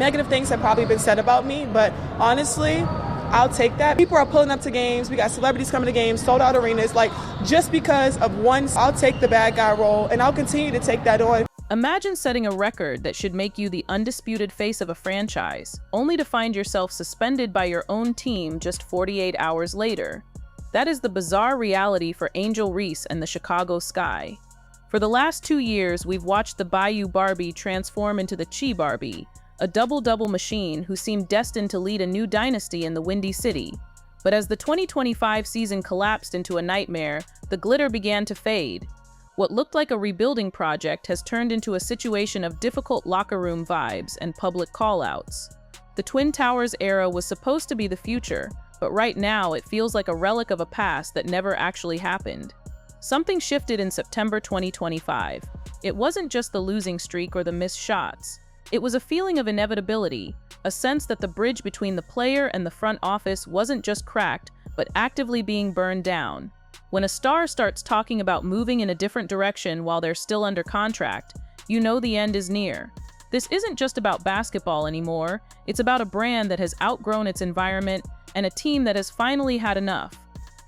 negative things have probably been said about me, but honestly, I'll take that. People are pulling up to games. We got celebrities coming to games, sold out arenas. Like, just because of one, I'll take the bad guy role, and I'll continue to take that on. Imagine setting a record that should make you the undisputed face of a franchise, only to find yourself suspended by your own team just 48 hours later. That is the bizarre reality for Angel Reese and the Chicago Sky. For the last 2 years, we've watched the Bayou Barbie transform into the Chi-Barbie, a double-double machine who seemed destined to lead a new dynasty in the Windy City. But as the 2025 season collapsed into a nightmare, the glitter began to fade. What looked like a rebuilding project has turned into a situation of difficult locker room vibes and public call-outs. The Twin Towers era was supposed to be the future, but right now it feels like a relic of a past that never actually happened. Something shifted in September 2025. It wasn't just the losing streak or the missed shots. It was a feeling of inevitability, a sense that the bridge between the player and the front office wasn't just cracked, but actively being burned down. When a star starts talking about moving in a different direction while they're still under contract, you know the end is near. This isn't just about basketball anymore, it's about a brand that has outgrown its environment and a team that has finally had enough.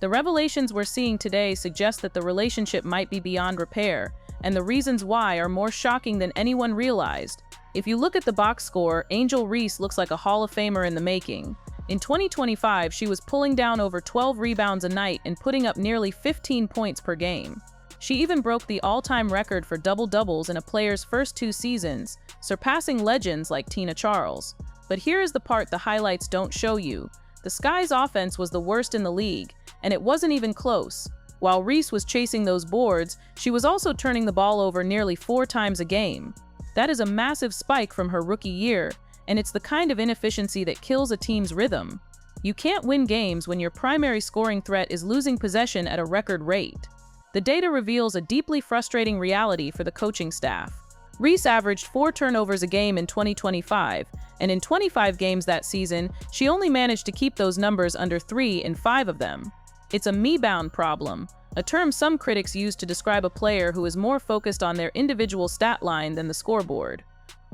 The revelations we're seeing today suggest that the relationship might be beyond repair, and the reasons why are more shocking than anyone realized. If you look at the box score, Angel Reese looks like a Hall of Famer in the making. In 2025, she was pulling down over 12 rebounds a night and putting up nearly 15 points per game. She even broke the all-time record for double-doubles in a player's first 2 seasons, surpassing legends like Tina Charles. But here is the part the highlights don't show you. The Sky's offense was the worst in the league, and it wasn't even close. While Reese was chasing those boards, she was also turning the ball over nearly 4 times a game. That is a massive spike from her rookie year, and it's the kind of inefficiency that kills a team's rhythm. You can't win games when your primary scoring threat is losing possession at a record rate. The data reveals a deeply frustrating reality for the coaching staff. Reese averaged 4 turnovers a game in 2025, and in 25 games that season, she only managed to keep those numbers under 3 in 5 of them. It's a me-bound problem, a term some critics use to describe a player who is more focused on their individual stat line than the scoreboard.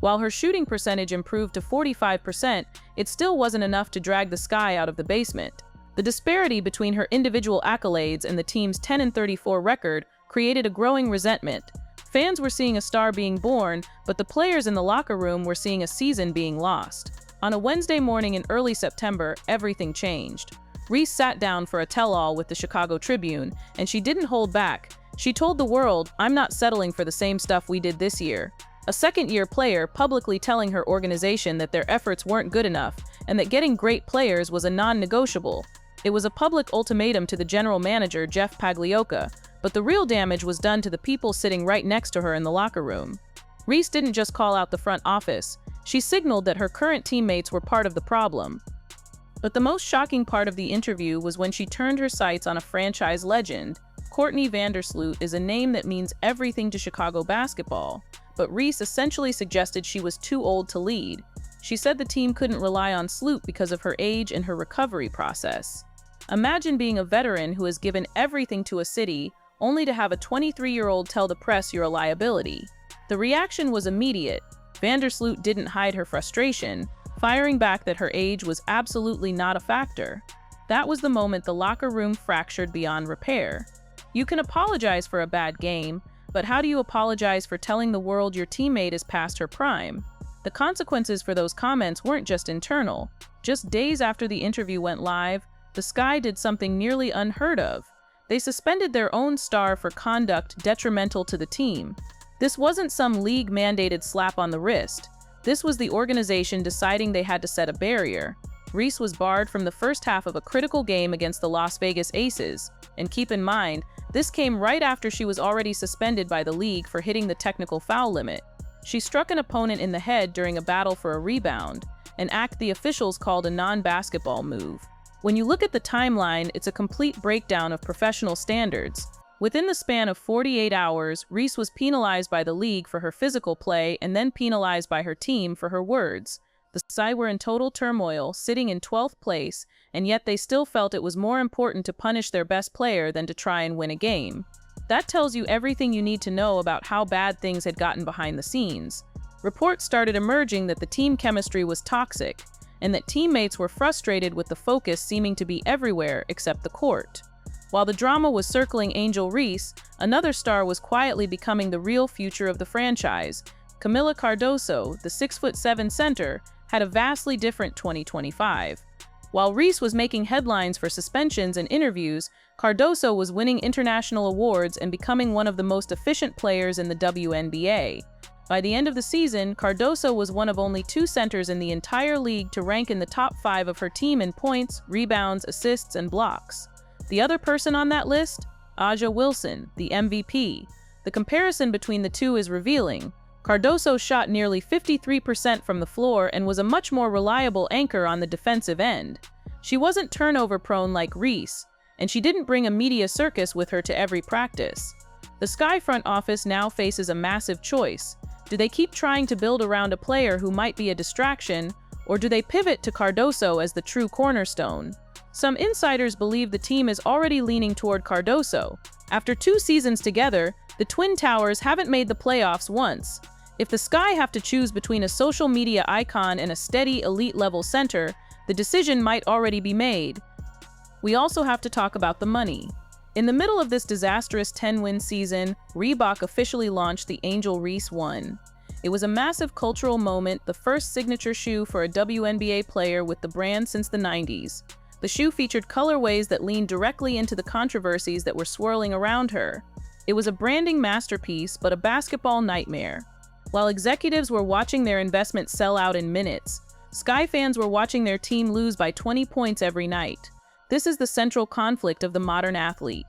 While her shooting percentage improved to 45%, it still wasn't enough to drag the Sky out of the basement. The disparity between her individual accolades and the team's 10-34 record created a growing resentment. Fans were seeing a star being born, but the players in the locker room were seeing a season being lost. On a Wednesday morning in early September, everything changed. Reese sat down for a tell-all with the Chicago Tribune, and she didn't hold back. She told the world, "I'm not settling for the same stuff we did this year." A second-year player publicly telling her organization that their efforts weren't good enough and that getting great players was a non-negotiable. It was a public ultimatum to the general manager, Jeff Pagliocca, but the real damage was done to the people sitting right next to her in the locker room. Reese didn't just call out the front office. She signaled that her current teammates were part of the problem. But the most shocking part of the interview was when she turned her sights on a franchise legend. Courtney Vandersloot is a name that means everything to Chicago basketball, but Reese essentially suggested she was too old to lead. She said the team couldn't rely on Sloot because of her age and her recovery process. Imagine being a veteran who has given everything to a city, only to have a 23-year-old tell the press you're a liability. The reaction was immediate. Vandersloot didn't hide her frustration, firing back that her age was absolutely not a factor. That was the moment the locker room fractured beyond repair. You can apologize for a bad game, but how do you apologize for telling the world your teammate is past her prime? The consequences for those comments weren't just internal. Just days after the interview went live, the Sky did something nearly unheard of. They suspended their own star for conduct detrimental to the team. This wasn't some league-mandated slap on the wrist. This was the organization deciding they had to set a barrier. Reese was barred from the first half of a critical game against the Las Vegas Aces. And keep in mind, this came right after she was already suspended by the league for hitting the technical foul limit. She struck an opponent in the head during a battle for a rebound, an act the officials called a non-basketball move. When you look at the timeline, it's a complete breakdown of professional standards. Within the span of 48 hours, Reese was penalized by the league for her physical play and then penalized by her team for her words. The Sky were in total turmoil, sitting in 12th place, and yet they still felt it was more important to punish their best player than to try and win a game. That tells you everything you need to know about how bad things had gotten behind the scenes. reports started emerging that the team chemistry was toxic, and that teammates were frustrated with the focus seeming to be everywhere except the court. While the drama was circling Angel Reese, another star was quietly becoming the real future of the franchise. Kamilla Cardoso, the 6'7" center, had a vastly different 2025. While Reese was making headlines for suspensions and interviews, Cardoso was winning international awards and becoming one of the most efficient players in the WNBA. By the end of the season, Cardoso was one of only 2 centers in the entire league to rank in the top 5 of her team in points, rebounds, assists, and blocks. The other person on that list? A'ja Wilson, the MVP. The comparison between the two is revealing. Cardoso shot nearly 53% from the floor and was a much more reliable anchor on the defensive end. She wasn't turnover-prone like Reese, and she didn't bring a media circus with her to every practice. The Sky front office now faces a massive choice. Do they keep trying to build around a player who might be a distraction, or do they pivot to Cardoso as the true cornerstone? Some insiders believe the team is already leaning toward Cardoso. After 2 seasons together, the Twin Towers haven't made the playoffs once. If the Sky have to choose between a social media icon and a steady elite-level center, the decision might already be made. We also have to talk about the money. In the middle of this disastrous 10-win season, Reebok officially launched the Angel Reese 1. It was a massive cultural moment, the first signature shoe for a WNBA player with the brand since the 90s. The shoe featured colorways that leaned directly into the controversies that were swirling around her. It was a branding masterpiece, but a basketball nightmare. While executives were watching their investment sell out in minutes, Sky fans were watching their team lose by 20 points every night. This is the central conflict of the modern athlete.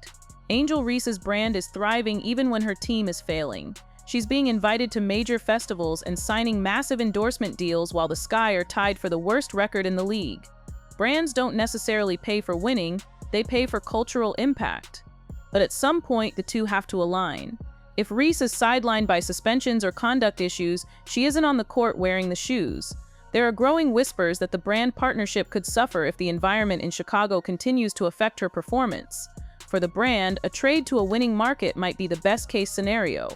Angel Reese's brand is thriving even when her team is failing. She's being invited to major festivals and signing massive endorsement deals while the Sky are tied for the worst record in the league. Brands don't necessarily pay for winning, they pay for cultural impact. But at some point, the two have to align. If Reese is sidelined by suspensions or conduct issues, she isn't on the court wearing the shoes. There are growing whispers that the brand partnership could suffer if the environment in Chicago continues to affect her performance. For the brand, a trade to a winning market might be the best-case scenario.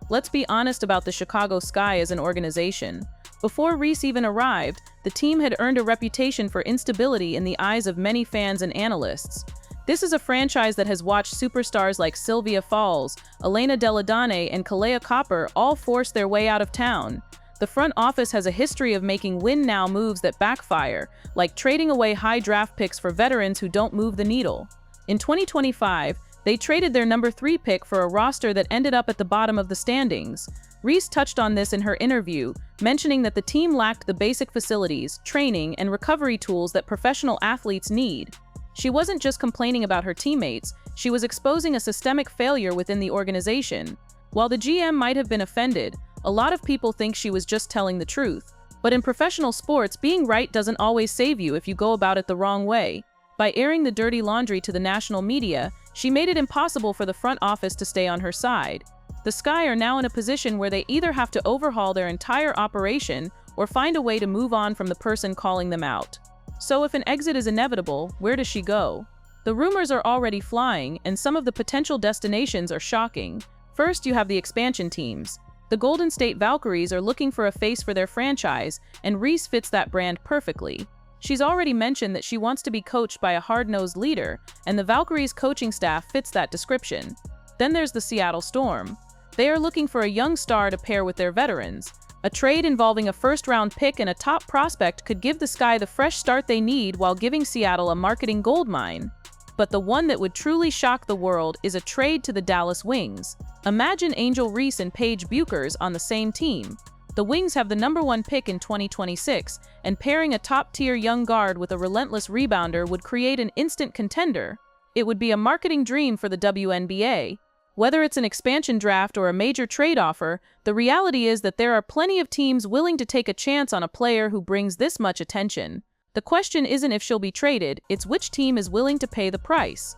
Let's be honest about the Chicago Sky as an organization. Before Reese even arrived, the team had earned a reputation for instability in the eyes of many fans and analysts. This is a franchise that has watched superstars like Sylvia Fowles, Elena Deladane, and Kalea Copper all force their way out of town. The front office has a history of making win-now moves that backfire, like trading away high draft picks for veterans who don't move the needle. In 2025, they traded their number 3 pick for a roster that ended up at the bottom of the standings. Reese touched on this in her interview, mentioning that the team lacked the basic facilities, training, and recovery tools that professional athletes need. She wasn't just complaining about her teammates, she was exposing a systemic failure within the organization. While the GM might have been offended, a lot of people think she was just telling the truth. But in professional sports, being right doesn't always save you if you go about it the wrong way. By airing the dirty laundry to the national media, she made it impossible for the front office to stay on her side. The Sky are now in a position where they either have to overhaul their entire operation or find a way to move on from the person calling them out. So if an exit is inevitable, where does she go? The rumors are already flying, and some of the potential destinations are shocking. First, you have the expansion teams. The Golden State Valkyries are looking for a face for their franchise, and Reese fits that brand perfectly. She's already mentioned that she wants to be coached by a hard-nosed leader, and the Valkyries' coaching staff fits that description. Then there's the Seattle Storm. They are looking for a young star to pair with their veterans. A trade involving a first-round pick and a top prospect could give the Sky the fresh start they need while giving Seattle a marketing goldmine. But the one that would truly shock the world is a trade to the Dallas Wings. Imagine Angel Reese and Paige Bueckers on the same team. The Wings have the number 1 pick in 2026, and pairing a top-tier young guard with a relentless rebounder would create an instant contender. It would be a marketing dream for the WNBA. Whether it's an expansion draft or a major trade offer, the reality is that there are plenty of teams willing to take a chance on a player who brings this much attention. The question isn't if she'll be traded, it's which team is willing to pay the price.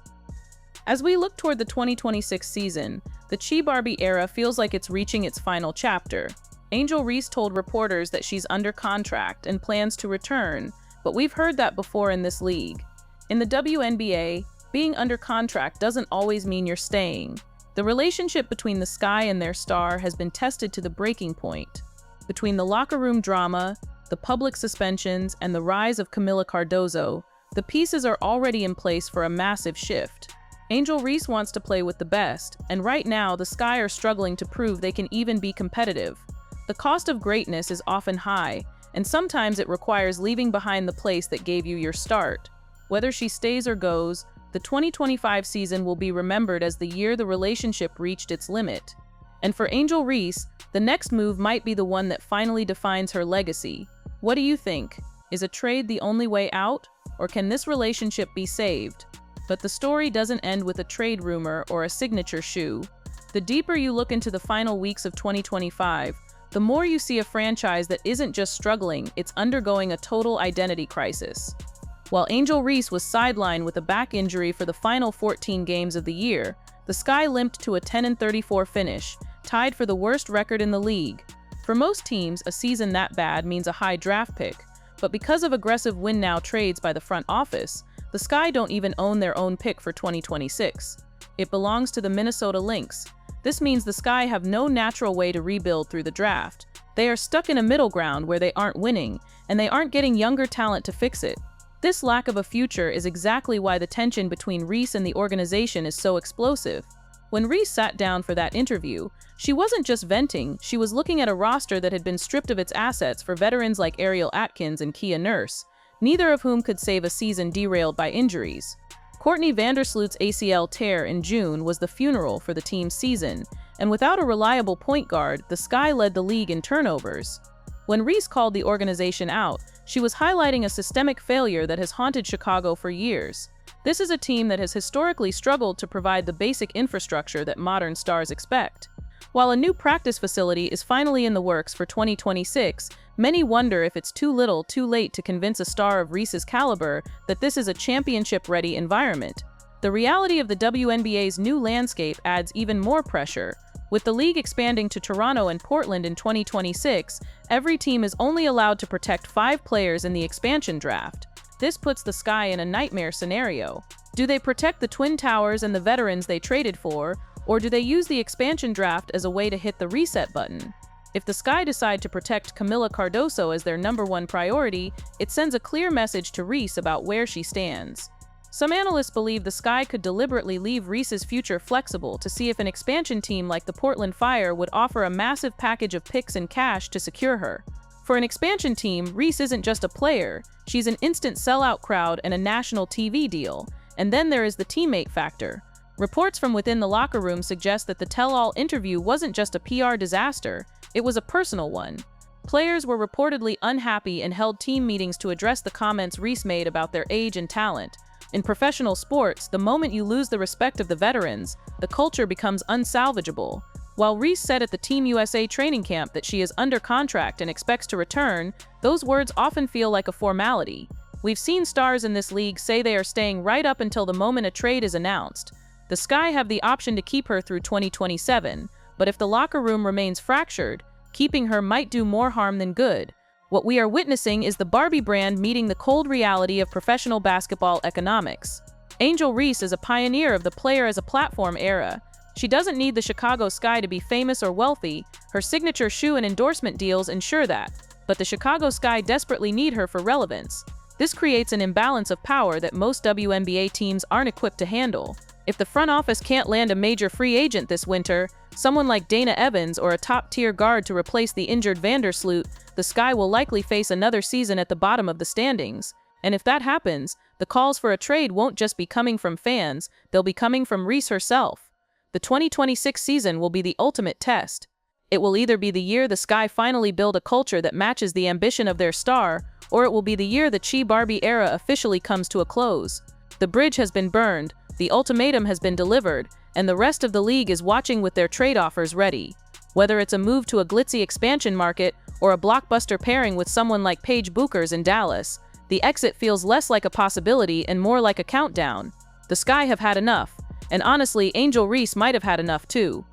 As we look toward the 2026 season, the Chi-Barbie era feels like it's reaching its final chapter. Angel Reese told reporters that she's under contract and plans to return, but we've heard that before in this league. In the WNBA, being under contract doesn't always mean you're staying. The relationship between the Sky and their star has been tested to the breaking point. Between the locker room drama, the public suspensions, and the rise of Kamilla Cardoso, the pieces are already in place for a massive shift. Angel Reese wants to play with the best, and right now the Sky are struggling to prove they can even be competitive. The cost of greatness is often high, and sometimes it requires leaving behind the place that gave you your start. Whether she stays or goes, the 2025 season will be remembered as the year the relationship reached its limit. And for Angel Reese, the next move might be the one that finally defines her legacy. What do you think? Is a trade the only way out, or can this relationship be saved? But the story doesn't end with a trade rumor or a signature shoe. The deeper you look into the final weeks of 2025, the more you see a franchise that isn't just struggling, it's undergoing a total identity crisis. While Angel Reese was sidelined with a back injury for the final 14 games of the year, the Sky limped to a 10-34 finish, tied for the worst record in the league. For most teams, a season that bad means a high draft pick, but because of aggressive win-now trades by the front office, the Sky don't even own their own pick for 2026. It belongs to the Minnesota Lynx. This means the Sky have no natural way to rebuild through the draft. They are stuck in a middle ground where they aren't winning, and they aren't getting younger talent to fix it. This lack of a future is exactly why the tension between Reese and the organization is so explosive. When Reese sat down for that interview, she wasn't just venting, she was looking at a roster that had been stripped of its assets for veterans like Ariel Atkins and Kia Nurse, neither of whom could save a season derailed by injuries. Courtney Vandersloot's ACL tear in June was the funeral for the team's season, and without a reliable point guard, the Sky led the league in turnovers. When Reese called the organization out, she was highlighting a systemic failure that has haunted Chicago for years. This is a team that has historically struggled to provide the basic infrastructure that modern stars expect. While a new practice facility is finally in the works for 2026, many wonder if it's too little, too late to convince a star of Reese's caliber that this is a championship-ready environment. The reality of the WNBA's new landscape adds even more pressure. With the league expanding to Toronto and Portland in 2026, every team is only allowed to protect 5 players in the expansion draft. This puts the Sky in a nightmare scenario. Do they protect the Twin Towers and the veterans they traded for, or do they use the expansion draft as a way to hit the reset button? If the Sky decide to protect Kamilla Cardoso as their #1 priority, it sends a clear message to Reese about where she stands. Some analysts believe the Sky could deliberately leave Reese's future flexible to see if an expansion team like the Portland Fire would offer a massive package of picks and cash to secure her. For an expansion team, Reese isn't just a player, she's an instant sellout crowd and a national TV deal. And then there is the teammate factor. Reports from within the locker room suggest that the tell-all interview wasn't just a PR disaster, it was a personal one. Players were reportedly unhappy and held team meetings to address the comments Reese made about their age and talent. In professional sports, the moment you lose the respect of the veterans, the culture becomes unsalvageable. While Reese said at the Team USA training camp that she is under contract and expects to return, those words often feel like a formality. We've seen stars in this league say they are staying right up until the moment a trade is announced. The Sky have the option to keep her through 2027, but if the locker room remains fractured, keeping her might do more harm than good. What we are witnessing is the Barbie brand meeting the cold reality of professional basketball economics. Angel Reese is a pioneer of the player as a platform era. She doesn't need the Chicago Sky to be famous or wealthy, her signature shoe and endorsement deals ensure that. But the Chicago Sky desperately need her for relevance. This creates an imbalance of power that most WNBA teams aren't equipped to handle. If the front office can't land a major free agent this winter, someone like Dana Evans or a top-tier guard to replace the injured Vandersloot, the Sky will likely face another season at the bottom of the standings. And if that happens, the calls for a trade won't just be coming from fans, they'll be coming from Reese herself. The 2026 season will be the ultimate test. It will either be the year the Sky finally build a culture that matches the ambition of their star, or it will be the year the Chi-Barbie era officially comes to a close. The bridge has been burned, the ultimatum has been delivered, and the rest of the league is watching with their trade offers ready. Whether it's a move to a glitzy expansion market or a blockbuster pairing with someone like Paige Bueckers in Dallas, the exit feels less like a possibility and more like a countdown. The Sky have had enough, and honestly, Angel Reese might have had enough too.